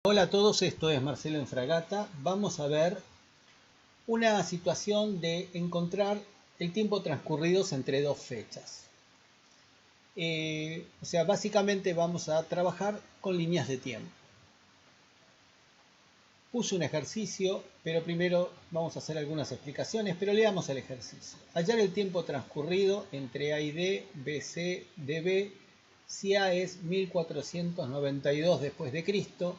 Hola a todos, esto es Marcelo en Fragata. Vamos a ver una situación de encontrar el tiempo transcurridos entre dos fechas. Básicamente vamos a trabajar con líneas de tiempo. Puse un ejercicio, pero primero vamos a hacer algunas explicaciones, pero leamos el ejercicio. Hallar el tiempo transcurrido entre A y D, BC, DB, si A es 1492 después de Cristo,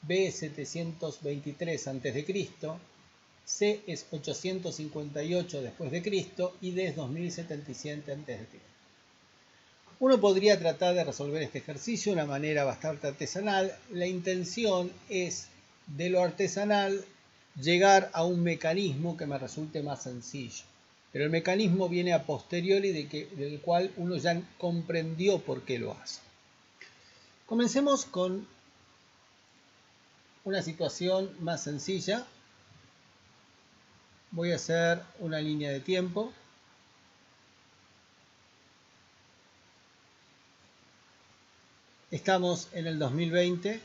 B es 723 a.C., C es 858 después de Cristo y D es 2077 a.C. Uno podría tratar de resolver este ejercicio de una manera bastante artesanal. La intención es, de lo artesanal, llegar a un mecanismo que me resulte más sencillo. Pero el mecanismo viene a posteriori del cual uno ya comprendió por qué lo hace. Comencemos con una situación más sencilla. Voy a hacer una línea de tiempo. Estamos en el 2020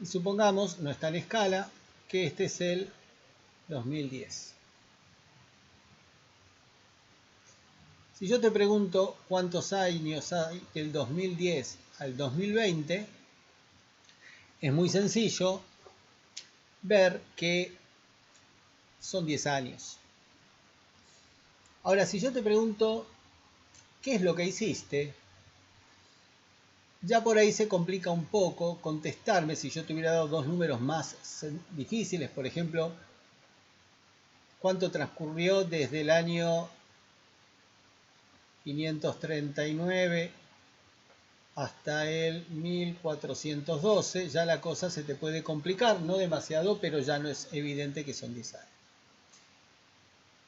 y supongamos, no está en escala, que este es el 2010. Si yo te pregunto cuántos años hay del 2010 al 2020, es muy sencillo ver que son 10 años. Ahora, si yo te pregunto qué es lo que hiciste, ya por ahí se complica un poco contestarme. Si yo te hubiera dado dos números más difíciles, por ejemplo, ¿cuánto transcurrió desde el año 539 hasta el 1412? Ya la cosa se te puede complicar, no demasiado, pero ya no es evidente que son 10 años.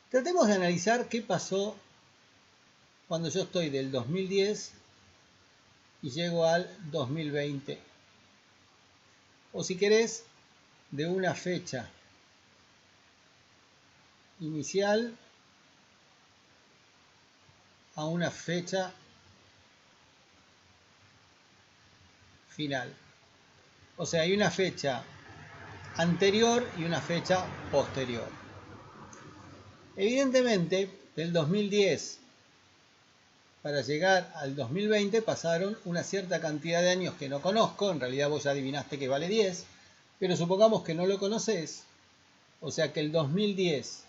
Tratemos de analizar qué pasó cuando yo estoy del 2010 y llego al 2020. O si querés, de una fecha inicial a una fecha final. O sea, hay una fecha anterior y una fecha posterior. Evidentemente, del 2010 para llegar al 2020 pasaron una cierta cantidad de años que no conozco. En realidad vos ya adivinaste que vale 10, pero supongamos que no lo conoces. O sea que el 2010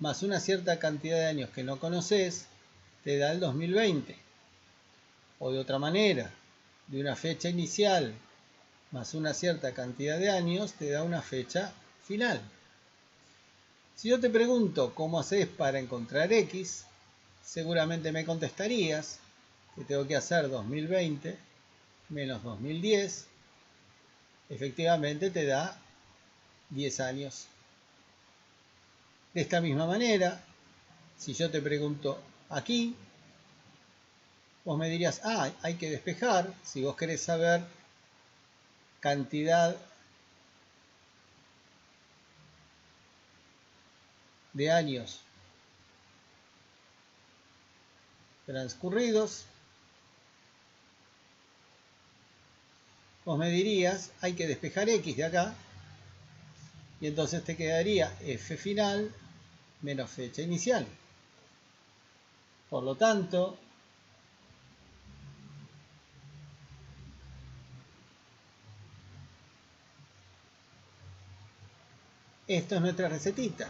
más una cierta cantidad de años que no conoces te da el 2020. O de otra manera, de una fecha inicial más una cierta cantidad de años te da una fecha final. Si yo te pregunto cómo haces para encontrar X, seguramente me contestarías que tengo que hacer 2020 menos 2010. Efectivamente te da 10 años. De esta misma manera, si yo te pregunto aquí, vos me dirías, hay que despejar. Si vos querés saber cantidad de años transcurridos, vos me dirías, hay que despejar X de acá, y entonces te quedaría F final menos fecha inicial. Por lo tanto, esto es nuestra recetita.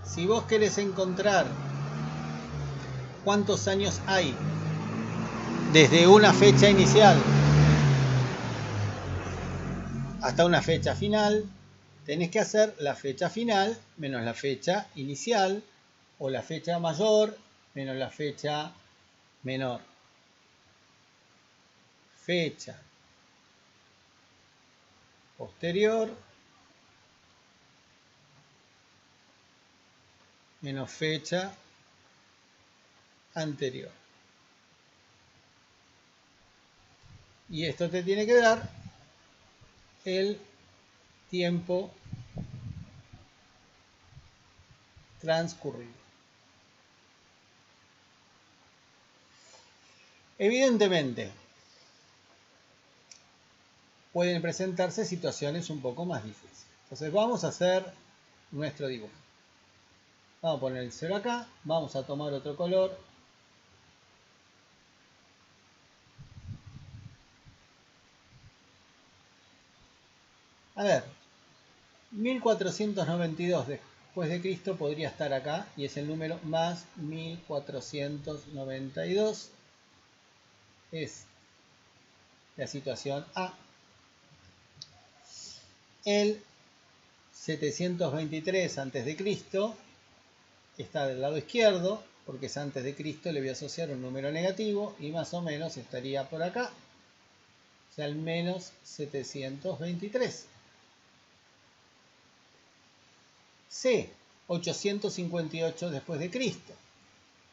Si vos querés encontrar cuántos años hay desde una fecha inicial hasta una fecha final, tenés que hacer la fecha final menos la fecha inicial, o la fecha mayor menos la fecha menor. Fecha posterior menos fecha anterior. Y esto te tiene que dar el tiempo transcurrido. Evidentemente, pueden presentarse situaciones un poco más difíciles. Entonces vamos a hacer nuestro dibujo. Vamos a poner el 0 acá, vamos a tomar otro color. A ver, 1492 después de Cristo podría estar acá y es el número más 1492. Es la situación A. El 723 antes de Cristo está del lado izquierdo, porque es antes de Cristo, le voy a asociar un número negativo y más o menos estaría por acá, o sea, el menos 723. C, 858 después de Cristo.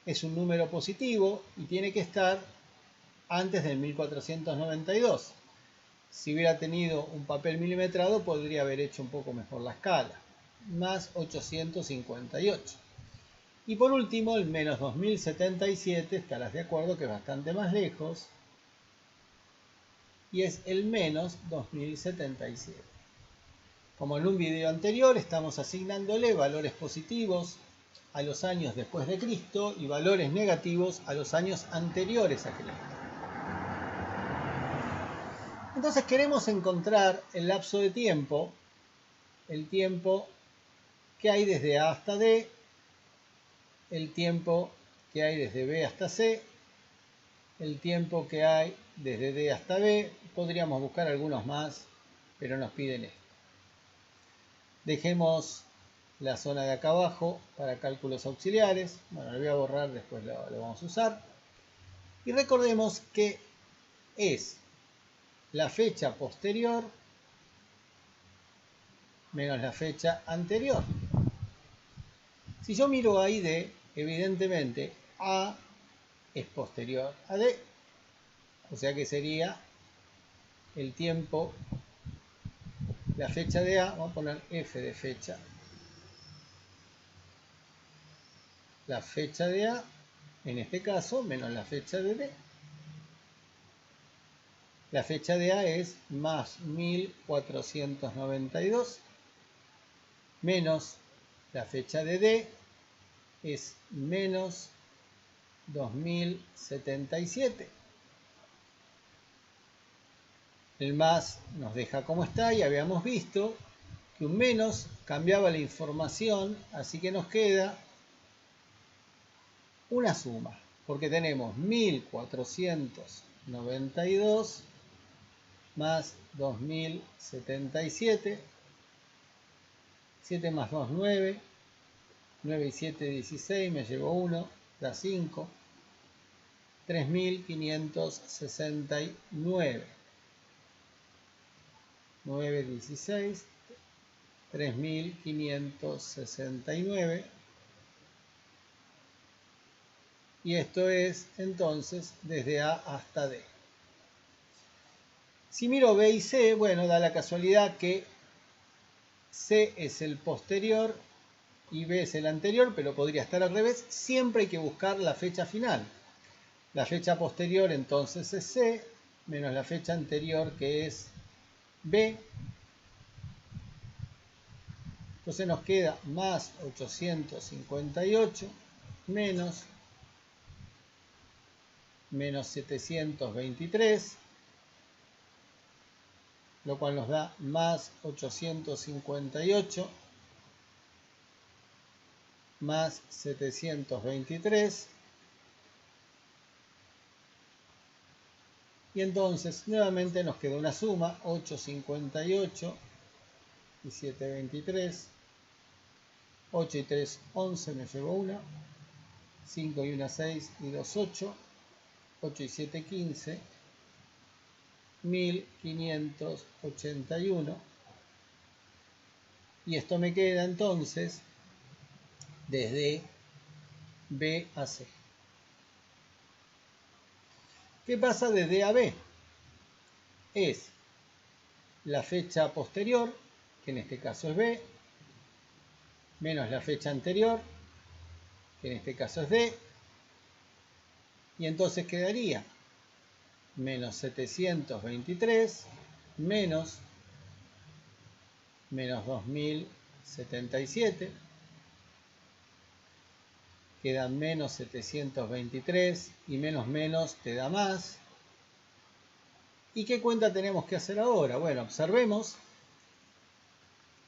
Es un número positivo y tiene que estar antes del 1492. Si hubiera tenido un papel milimetrado, podría haber hecho un poco mejor la escala. Más 858. Y por último, el menos 2077, estarás de acuerdo que es bastante más lejos, y es el menos 2077. Como en un video anterior, estamos asignándole valores positivos a los años después de Cristo y valores negativos a los años anteriores a Cristo. Entonces queremos encontrar el lapso de tiempo, el tiempo que hay desde A hasta D, el tiempo que hay desde B hasta C, el tiempo que hay desde D hasta B. Podríamos buscar algunos más, pero nos piden esto. Dejemos la zona de acá abajo para cálculos auxiliares. Bueno, lo voy a borrar, después lo vamos a usar. Y recordemos que es la fecha posterior menos la fecha anterior. Si yo miro a y D, evidentemente A es posterior a D. O sea que sería el tiempo, la fecha de A, vamos a poner F de fecha. La fecha de A, en este caso, menos la fecha de D. La fecha de A es más 1492, menos la fecha de D es menos 2077. El más nos deja como está y habíamos visto que un menos cambiaba la información, así que nos queda una suma, porque tenemos 1492 más 2077, 7 más 2, 9, 9 y 7, 16, me llevo 1, da 5, 3569, 9, 16, 3569, y esto es entonces desde A hasta D. Si miro B y C, bueno, da la casualidad que C es el posterior y B es el anterior, pero podría estar al revés. Siempre hay que buscar la fecha final. La fecha posterior entonces es C, menos la fecha anterior que es B. Entonces nos queda más 858 menos 723, lo cual nos da más 858 más 723. Y entonces nuevamente nos queda una suma, 858 y 723. 8 y 3, 11, me llevo 1. 5 y 1, 6 y 2, 8. 8 y 7, 15. 1581. Y esto me queda entonces desde B a C. ¿Qué pasa de D a B? Es la fecha posterior, que en este caso es B, menos la fecha anterior, que en este caso es D, y entonces quedaría menos 723 menos 2077, queda menos 723 y menos te da más. ¿Y qué cuenta tenemos que hacer ahora? Bueno, observemos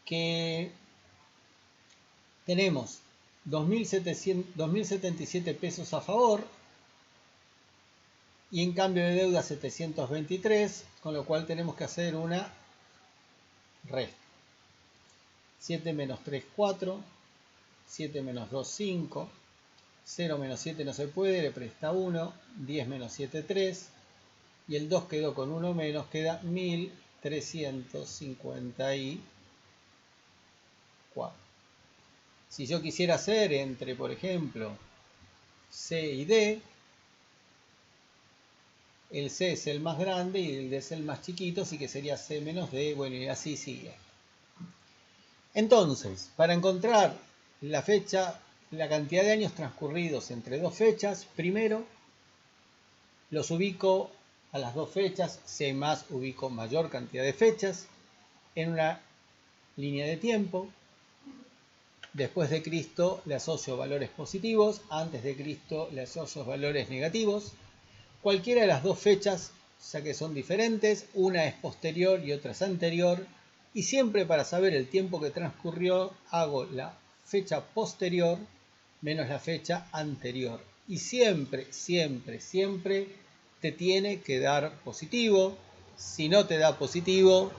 que tenemos 2.077 pesos a favor y en cambio de deuda 723, con lo cual tenemos que hacer una resta. 7 menos 3, 4, 7 menos 2, 5, 0 menos 7 no se puede, le presta 1, 10 menos 7, 3, y el 2 quedó con 1 menos, queda 1354. Si yo quisiera hacer entre, por ejemplo, C y D, el C es el más grande y el D es el más chiquito, así que sería C menos D, bueno, y así sigue. Entonces, para encontrar la fecha, la cantidad de años transcurridos entre dos fechas, primero los ubico a las dos fechas, C más ubico mayor cantidad de fechas, en una línea de tiempo. Después de Cristo le asocio valores positivos, antes de Cristo le asocio valores negativos. Cualquiera de las dos fechas, ya que son diferentes, una es posterior y otra es anterior, y siempre para saber el tiempo que transcurrió hago la fecha posterior menos la fecha anterior. Y siempre, siempre, siempre te tiene que dar positivo. Si no te da positivo,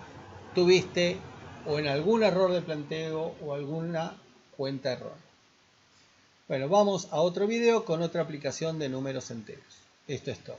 tuviste o en algún error de planteo o alguna cuenta error. Bueno, vamos a otro video con otra aplicación de números enteros. Esto es todo.